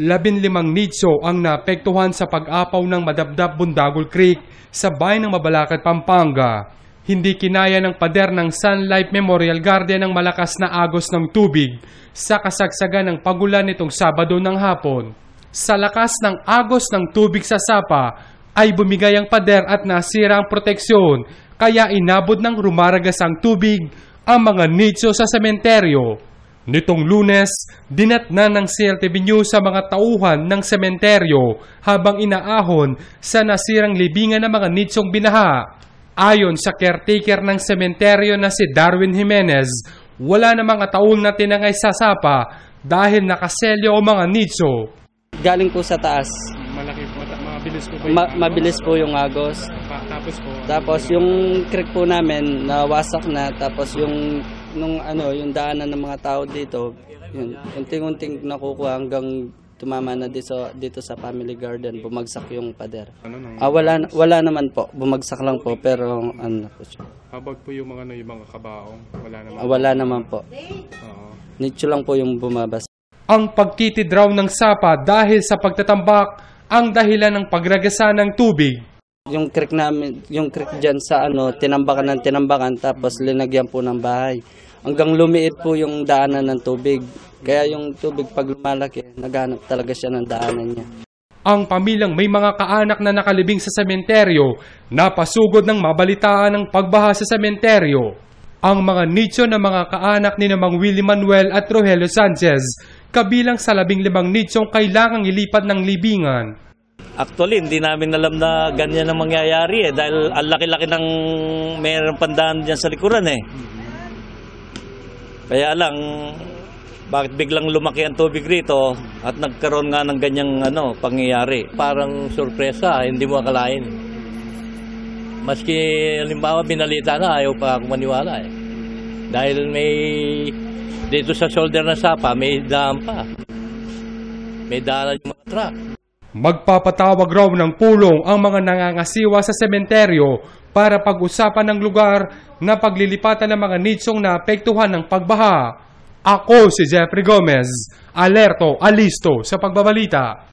15 nitso ang naapektuhan sa pag-apaw ng Madabdab Bundagol Creek sa bayan ng Mabalacat, Pampanga. Hindi kinaya ng pader ng Sun Life Memorial Garden ang malakas na agos ng tubig sa kasagsagan ng pagulan nitong Sabado ng hapon. Sa lakas ng agos ng tubig sa sapa ay bumigay ang pader at nasira ang proteksyon, kaya inabot ng rumaragas ang tubig ang mga nitso sa sementeryo. Nitong Lunes, dinatnan ng CLTV News sa mga tauhan ng sementeryo habang inaahon sa nasirang libingan ng mga nitsong binaha. Ayon sa caretaker ng sementeryo na si Darwin Jimenez, wala na mga taon na tinangay sa sapa dahil nakaselyo ang mga nitso. Galing po sa taas. Mabilis po Mabilis po yung agos. Tapos yung creek po namin nawasak na, tapos yung yung daanan ng mga tao dito, yun, unting-unting nakukuha hanggang tumama na dito sa Family Garden, bumagsak yung pader. Wala naman po, bumagsak lang po, pero ano po siya. Habag po yung mga kabaong, wala naman. Wala naman po. Nitso lang po yung bumabas. Ang pagtitid raw ng sapa dahil sa pagtatambak ang dahilan ng pagragasa ng tubig. Yung creek namin, yung creek dyan sa tinambakan, tapos linagyan po ng bahay. Hanggang lumiit po yung daanan ng tubig. Kaya yung tubig pag lumalaki, naghanap talaga siya ng daanan niya. Ang pamilyang may mga kaanak na nakalibing sa sementeryo, napasugod ng mabalitaan ng pagbaha sa sementeryo. Ang mga nitso ng mga kaanak ni Mang Willie Manuel at Rogelio Sanchez, kabilang sa 15 nitsong kailangang ilipat ng libingan. Actually, hindi namin alam na ganyan ang mangyayari dahil ang laki-laki ng mayroong pandaan dyan sa likuran Kaya lang, bakit biglang lumaki ang tubig rito at nagkaroon nga ng ganyang pangyayari? Parang sorpresa, hindi mo akalain. Maski halimbawa binalita na, ayaw pa ako maniwala Dahil dito sa shoulder ng sapa, may daan pa. May daan yung mga truck. Magpapatawag raw ng pulong ang mga nangangasiwa sa sementeryo para pag-usapan ng lugar na paglilipatan ng mga nitsong naapektuhan ng pagbaha. Ako si Jeffrey Gomez, alerto, alisto sa pagbabalita.